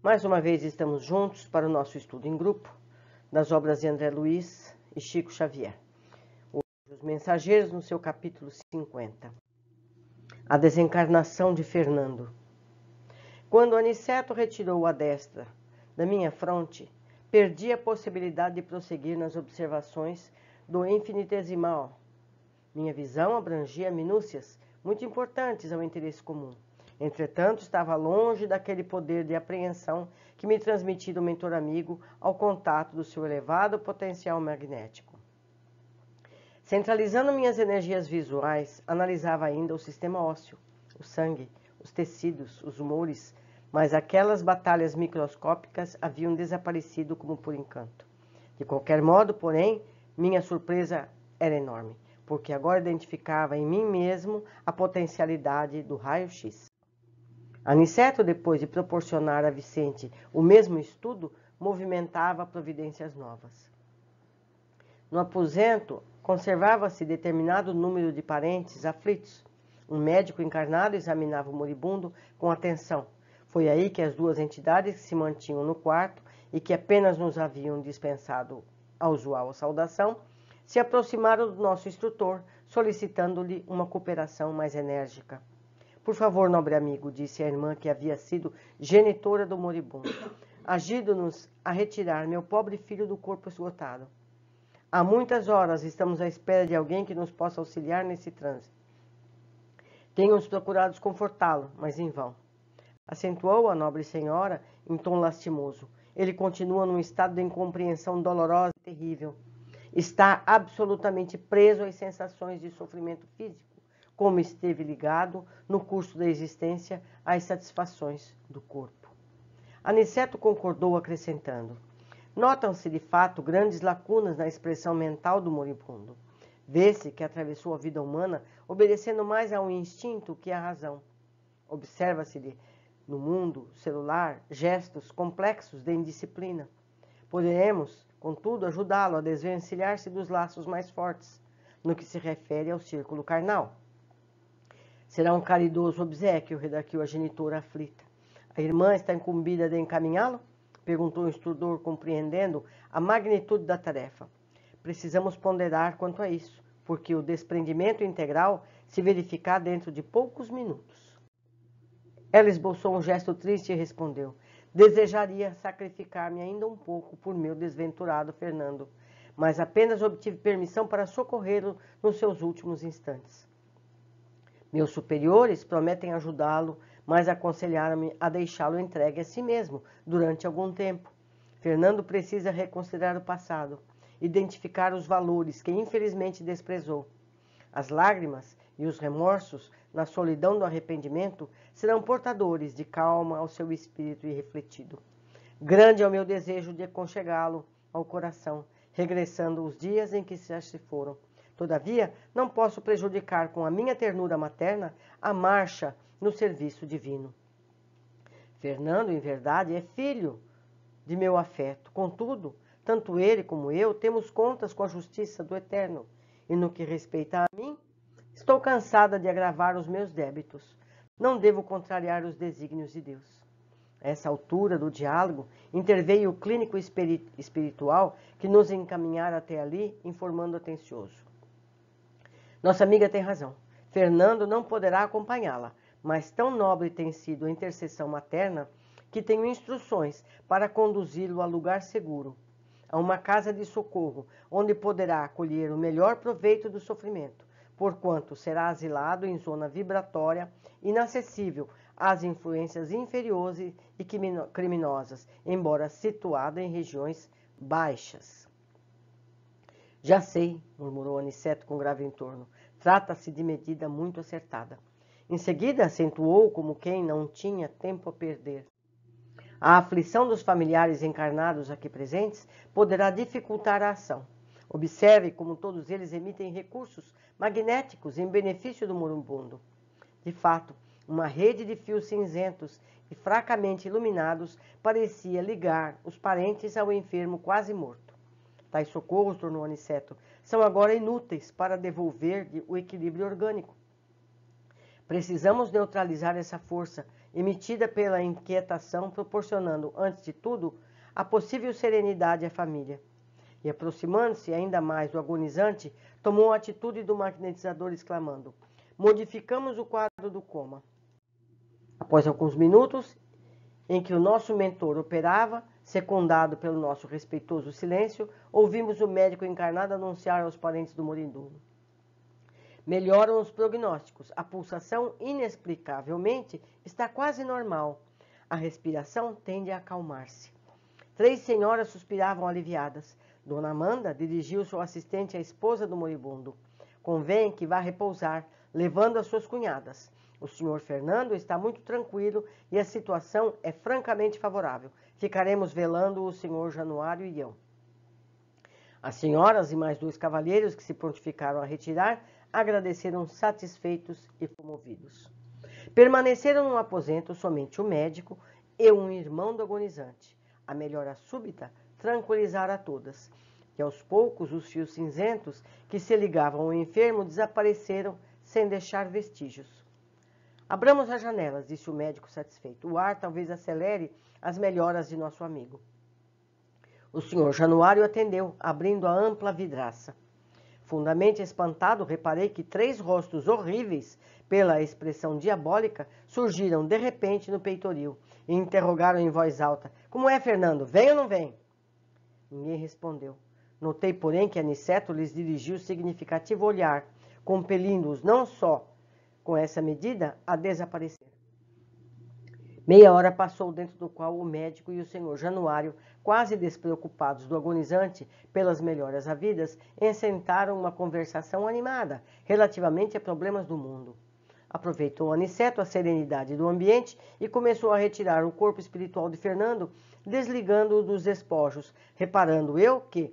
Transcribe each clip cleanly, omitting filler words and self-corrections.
Mais uma vez estamos juntos para o nosso estudo em grupo das obras de André Luiz e Chico Xavier. Os Mensageiros, no seu capítulo 50. A desencarnação de Fernando. Quando Aniceto retirou a destra da minha fronte, perdi a possibilidade de prosseguir nas observações do infinitesimal. Minha visão abrangia minúcias muito importantes ao interesse comum. Entretanto, estava longe daquele poder de apreensão que me transmitia o mentor amigo ao contato do seu elevado potencial magnético. Centralizando minhas energias visuais, analisava ainda o sistema ósseo, o sangue, os tecidos, os humores, mas aquelas batalhas microscópicas haviam desaparecido como por encanto. De qualquer modo, porém, minha surpresa era enorme, porque agora identificava em mim mesmo a potencialidade do raio-x. Aniceto, depois de proporcionar a Vicente o mesmo estudo, movimentava providências novas. No aposento, conservava-se determinado número de parentes aflitos. Um médico encarnado examinava o moribundo com atenção. Foi aí que as duas entidades que se mantinham no quarto e que apenas nos haviam dispensado a usual saudação, se aproximaram do nosso instrutor, solicitando-lhe uma cooperação mais enérgica. Por favor, nobre amigo, disse a irmã que havia sido genitora do moribundo, ajude-nos a retirar meu pobre filho do corpo esgotado. Há muitas horas estamos à espera de alguém que nos possa auxiliar nesse trânsito. Tenho-nos procurado confortá-lo, mas em vão. Acentuou a nobre senhora em tom lastimoso. Ele continua num estado de incompreensão dolorosa e terrível. Está absolutamente preso às sensações de sofrimento físico, como esteve ligado, no curso da existência, às satisfações do corpo. Aniceto concordou, acrescentando: notam-se, de fato, grandes lacunas na expressão mental do moribundo. Vê-se que atravessou a vida humana obedecendo mais a um instinto que à razão. Observa-se-lhe, no mundo celular, gestos complexos de indisciplina. Poderemos, contudo, ajudá-lo a desvencilhar-se dos laços mais fortes, no que se refere ao círculo carnal. Será um caridoso obséquio, redarquiu a genitora aflita. A irmã está incumbida de encaminhá-lo? Perguntou o instrutor, compreendendo a magnitude da tarefa. Precisamos ponderar quanto a isso, porque o desprendimento integral se verificará dentro de poucos minutos. Ela esboçou um gesto triste e respondeu: desejaria sacrificar-me ainda um pouco por meu desventurado Fernando, mas apenas obtive permissão para socorrê-lo nos seus últimos instantes. Meus superiores prometem ajudá-lo, mas aconselharam-me a deixá-lo entregue a si mesmo durante algum tempo. Fernando precisa reconsiderar o passado, identificar os valores que infelizmente desprezou. As lágrimas e os remorsos, na solidão do arrependimento, serão portadores de calma ao seu espírito irrefletido. Grande é o meu desejo de aconchegá-lo ao coração, regressando os dias em que já se foram. Todavia, não posso prejudicar com a minha ternura materna a marcha no serviço divino. Fernando, em verdade, é filho de meu afeto. Contudo, tanto ele como eu temos contas com a justiça do Eterno. E no que respeita a mim, estou cansada de agravar os meus débitos. Não devo contrariar os desígnios de Deus. A essa altura do diálogo, interveio o clínico espiritual que nos encaminhara até ali, informando atencioso. Nossa amiga tem razão. Fernando não poderá acompanhá-la, mas tão nobre tem sido a intercessão materna que tenho instruções para conduzi-lo a lugar seguro, a uma casa de socorro, onde poderá colher o melhor proveito do sofrimento, porquanto será asilado em zona vibratória, inacessível às influências inferiores e criminosas, embora situado em regiões baixas. Já sei, murmurou Aniceto com grave entorno. Trata-se de medida muito acertada. Em seguida, acentuou como quem não tinha tempo a perder. A aflição dos familiares encarnados aqui presentes poderá dificultar a ação. Observe como todos eles emitem recursos magnéticos em benefício do moribundo. De fato, uma rede de fios cinzentos e fracamente iluminados parecia ligar os parentes ao enfermo quase morto. Tais socorros, tornou Aniceto, são agora inúteis para devolver o equilíbrio orgânico. Precisamos neutralizar essa força emitida pela inquietação, proporcionando, antes de tudo, a possível serenidade à família. E aproximando-se ainda mais do agonizante, tomou a atitude do magnetizador, exclamando: modificamos o quadro do coma. Após alguns minutos, em que o nosso mentor operava, secundado pelo nosso respeitoso silêncio, ouvimos o médico encarnado anunciar aos parentes do moribundo: melhoram os prognósticos, a pulsação inexplicavelmente está quase normal, a respiração tende a acalmar-se. 3 senhoras suspiravam aliviadas. Dona Amanda dirigiu-se ao assistente, a esposa do moribundo: convém que vá repousar, levando as suas cunhadas. O senhor Fernando está muito tranquilo e a situação é francamente favorável. Ficaremos velando o senhor Januário e eu. As senhoras e mais 2 cavalheiros que se prontificaram a retirar agradeceram satisfeitos e comovidos. Permaneceram no aposento somente o médico e um irmão do agonizante. A melhora súbita tranquilizara a todas, e aos poucos os fios cinzentos que se ligavam ao enfermo desapareceram sem deixar vestígios. Abramos as janelas, disse o médico satisfeito. O ar talvez acelere as melhoras de nosso amigo. O senhor Januário atendeu, abrindo a ampla vidraça. Fundamente espantado, reparei que 3 rostos horríveis, pela expressão diabólica, surgiram de repente no peitoril e interrogaram em voz alta: como é, Fernando? Vem ou não vem? Ninguém respondeu. Notei, porém, que Aniceto lhes dirigiu significativo olhar, compelindo-os não só com essa medida a desaparecer. Meia hora passou, dentro do qual o médico e o senhor Januário, quase despreocupados do agonizante pelas melhoras havidas, ensentaram uma conversação animada relativamente a problemas do mundo. Aproveitou Aniceto a serenidade do ambiente e começou a retirar o corpo espiritual de Fernando, desligando-o dos despojos, reparando eu que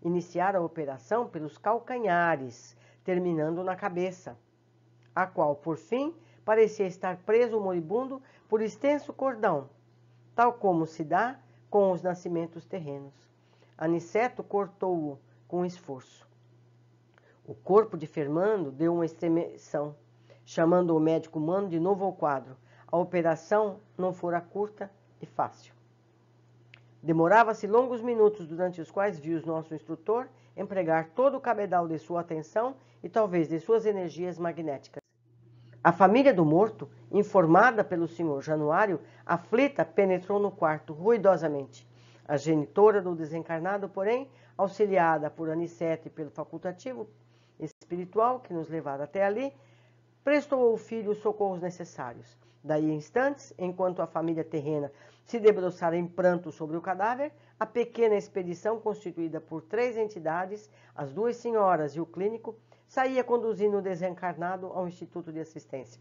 iniciara a operação pelos calcanhares, terminando na cabeça, a qual, por fim, parecia estar preso o moribundo por extenso cordão, tal como se dá com os nascimentos terrenos. Aniceto cortou-o com esforço. O corpo de Fernando deu uma estremeção, chamando o médico humano de novo ao quadro. A operação não fora curta e fácil. Demorava-se longos minutos, durante os quais viu o nosso instrutor empregar todo o cabedal de sua atenção e talvez de suas energias magnéticas. A família do morto, informada pelo senhor Januário, aflita, penetrou no quarto ruidosamente. A genitora do desencarnado, porém, auxiliada por Aniceto e pelo facultativo espiritual que nos levara até ali, prestou ao filho os socorros necessários. Daí a instantes, enquanto a família terrena se debruçara em pranto sobre o cadáver, a pequena expedição, constituída por 3 entidades, as 2 senhoras e o clínico, saía conduzindo o desencarnado ao Instituto de Assistência.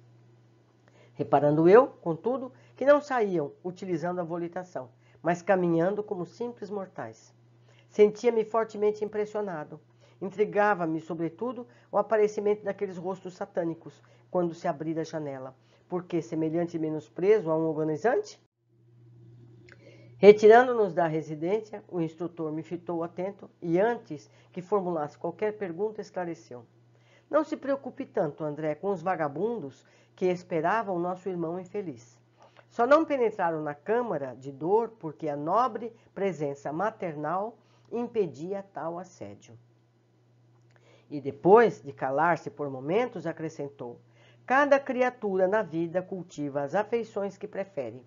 Reparando eu, contudo, que não saíam utilizando a volitação, mas caminhando como simples mortais. Sentia-me fortemente impressionado. Intrigava-me, sobretudo, o aparecimento daqueles rostos satânicos quando se abria a janela. Por que semelhante menosprezo a um agonizante? Retirando-nos da residência, o instrutor me fitou atento e, antes que formulasse qualquer pergunta, esclareceu: não se preocupe tanto, André, com os vagabundos que esperavam nosso irmão infeliz. Só não penetraram na câmara de dor porque a nobre presença maternal impedia tal assédio. E depois de calar-se por momentos, acrescentou: cada criatura na vida cultiva as afeições que prefere.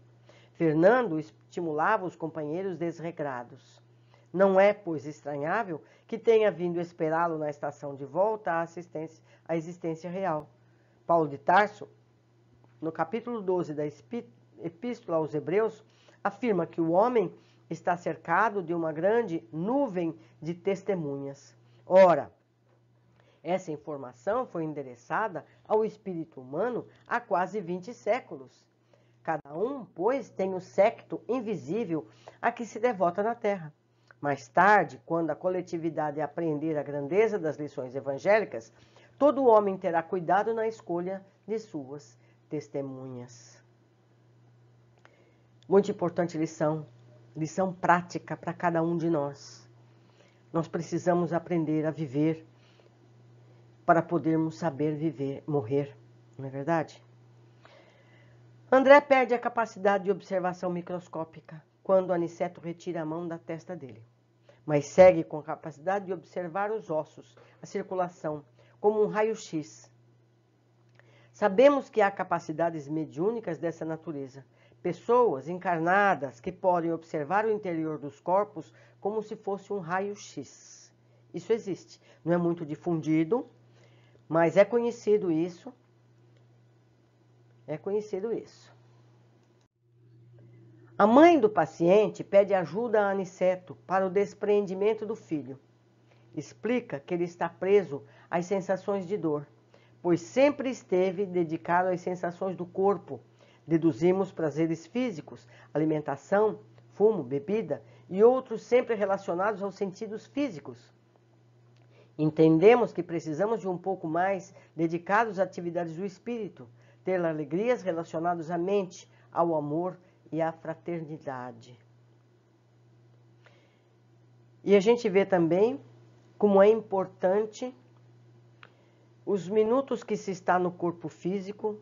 Fernando estimulava os companheiros desregrados. Não é, pois, estranhável que tenha vindo esperá-lo na estação de volta à existência real. Paulo de Tarso, no capítulo 12 da Epístola aos Hebreus, afirma que o homem está cercado de uma grande nuvem de testemunhas. Ora, essa informação foi endereçada ao espírito humano há quase 20 séculos. Cada um, pois, tem o séquito invisível a que se devota na terra. Mais tarde, quando a coletividade apreender a grandeza das lições evangélicas, todo homem terá cuidado na escolha de suas testemunhas. Muito importante lição prática para cada um de nós. Nós precisamos aprender a viver para podermos saber viver, morrer, não é verdade? André perde a capacidade de observação microscópica quando Aniceto retira a mão da testa dele, mas segue com a capacidade de observar os ossos, a circulação, como um raio-x. Sabemos que há capacidades mediúnicas dessa natureza, pessoas encarnadas que podem observar o interior dos corpos como se fosse um raio-x. Isso existe, não é muito difundido, mas é conhecido isso. A mãe do paciente pede ajuda a Aniceto para o despreendimento do filho. Explica que ele está preso às sensações de dor, pois sempre esteve dedicado às sensações do corpo. Deduzimos prazeres físicos, alimentação, fumo, bebida e outros sempre relacionados aos sentidos físicos. Entendemos que precisamos de um pouco mais dedicados às atividades do espírito, ter alegrias relacionadas à mente, ao amor e à fraternidade. E a gente vê também como é importante os minutos que se está no corpo físico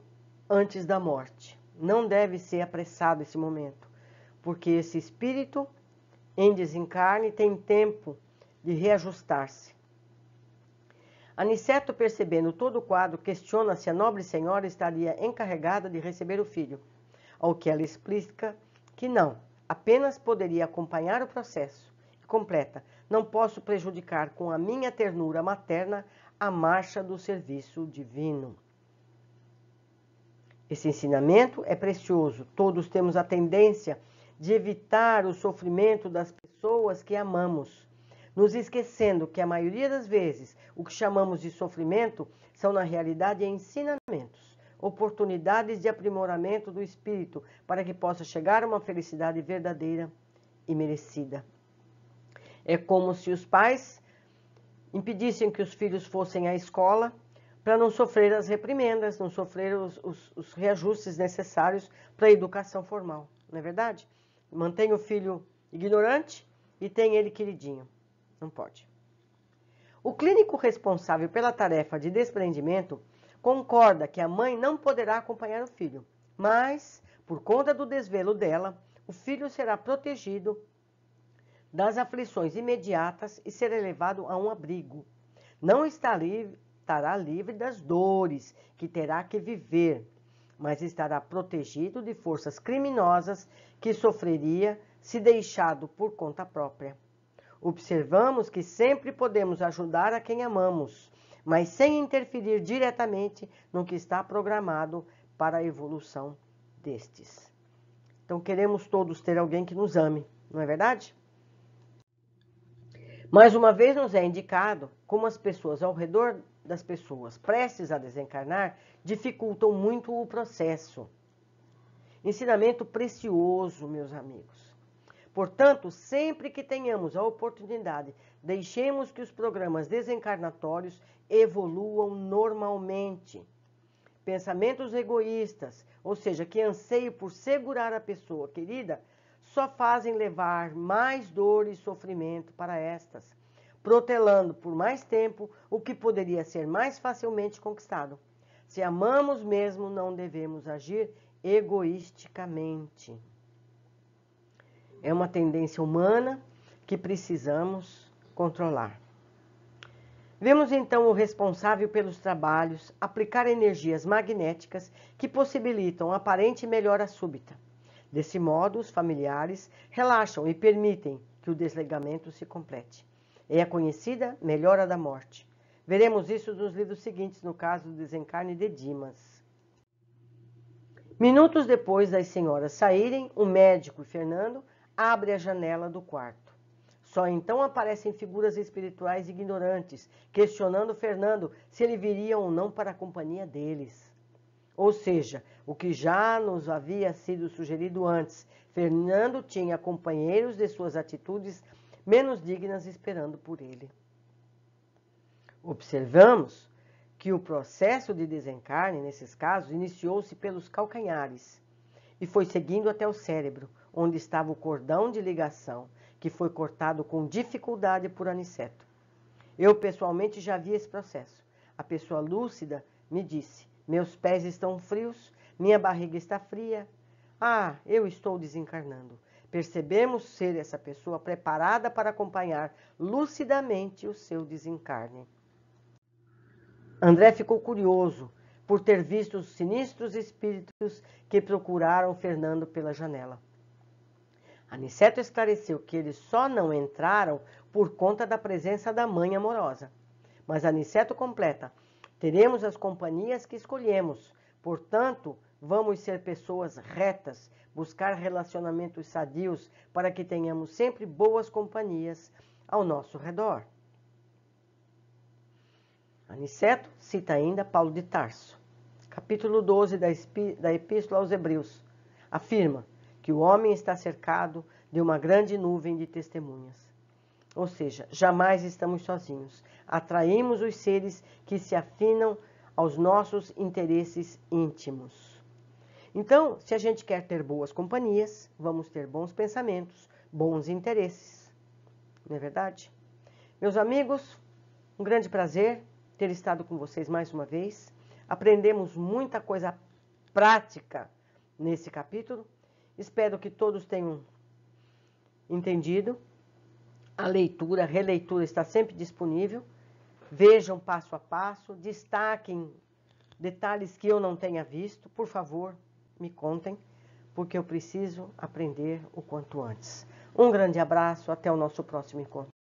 antes da morte. Não deve ser apressado esse momento, porque esse espírito em desencarne tem tempo de reajustar-se. Aniceto, percebendo todo o quadro, questiona se a nobre senhora estaria encarregada de receber o filho, ao que ela explica que não, apenas poderia acompanhar o processo. E completa: não posso prejudicar com a minha ternura materna a marcha do serviço divino. Esse ensinamento é precioso. Todos temos a tendência de evitar o sofrimento das pessoas que amamos, nos esquecendo que a maioria das vezes o que chamamos de sofrimento são na realidade ensinamentos, oportunidades de aprimoramento do espírito para que possa chegar a uma felicidade verdadeira e merecida. É como se os pais impedissem que os filhos fossem à escola para não sofrer as reprimendas, não sofrer os reajustes necessários para a educação formal, não é verdade? Mantém o filho ignorante e tem ele queridinho. Não pode. O clínico responsável pela tarefa de desprendimento concorda que a mãe não poderá acompanhar o filho, mas, por conta do desvelo dela, o filho será protegido das aflições imediatas e será levado a um abrigo. Não estará livre das dores que terá que viver, mas estará protegido de forças criminosas que sofreria se deixado por conta própria. Observamos que sempre podemos ajudar a quem amamos, mas sem interferir diretamente no que está programado para a evolução destes. Então, queremos todos ter alguém que nos ame, não é verdade? Mais uma vez nos é indicado como as pessoas ao redor das pessoas prestes a desencarnar dificultam muito o processo. Ensinamento precioso, meus amigos. Portanto, sempre que tenhamos a oportunidade, deixemos que os programas desencarnatórios evoluam normalmente. Pensamentos egoístas, ou seja, que anseiam por segurar a pessoa querida, só fazem levar mais dor e sofrimento para estas, protelando por mais tempo o que poderia ser mais facilmente conquistado. Se amamos mesmo, não devemos agir egoisticamente. É uma tendência humana que precisamos controlar. Vemos então o responsável pelos trabalhos aplicar energias magnéticas que possibilitam a aparente melhora súbita. Desse modo, os familiares relaxam e permitem que o desligamento se complete. É a conhecida melhora da morte. Veremos isso nos livros seguintes, no caso do desencarne de Dimas. Minutos depois das senhoras saírem, o médico e Fernando abre a janela do quarto. Só então aparecem figuras espirituais ignorantes, questionando Fernando se ele viria ou não para a companhia deles. Ou seja, o que já nos havia sido sugerido antes, Fernando tinha companheiros de suas atitudes menos dignas esperando por ele. Observamos que o processo de desencarne, nesses casos, iniciou-se pelos calcanhares e foi seguindo até o cérebro, onde estava o cordão de ligação, que foi cortado com dificuldade por Aniceto. Eu, pessoalmente, já vi esse processo. A pessoa lúcida me disse: meus pés estão frios, Minha barriga está fria. Ah, eu estou desencarnando. Percebemos ser essa pessoa preparada para acompanhar lucidamente o seu desencarne. André ficou curioso por ter visto os sinistros espíritos que procuraram Fernando pela janela. Aniceto esclareceu que eles só não entraram por conta da presença da mãe amorosa. Mas Aniceto completa: teremos as companhias que escolhemos, portanto, vamos ser pessoas retas, buscar relacionamentos sadios para que tenhamos sempre boas companhias ao nosso redor. Aniceto cita ainda Paulo de Tarso. Capítulo 12 da Epístola aos Hebreus afirma que o homem está cercado de uma grande nuvem de testemunhas. Ou seja, jamais estamos sozinhos. Atraímos os seres que se afinam aos nossos interesses íntimos. Então, se a gente quer ter boas companhias, vamos ter bons pensamentos, bons interesses. Não é verdade? Meus amigos, um grande prazer ter estado com vocês mais uma vez. Aprendemos muita coisa prática nesse capítulo. Espero que todos tenham entendido. A leitura, a releitura está sempre disponível. Vejam passo a passo, destaquem detalhes que eu não tenha visto. Por favor, me contem, porque eu preciso aprender o quanto antes. Um grande abraço, até o nosso próximo encontro.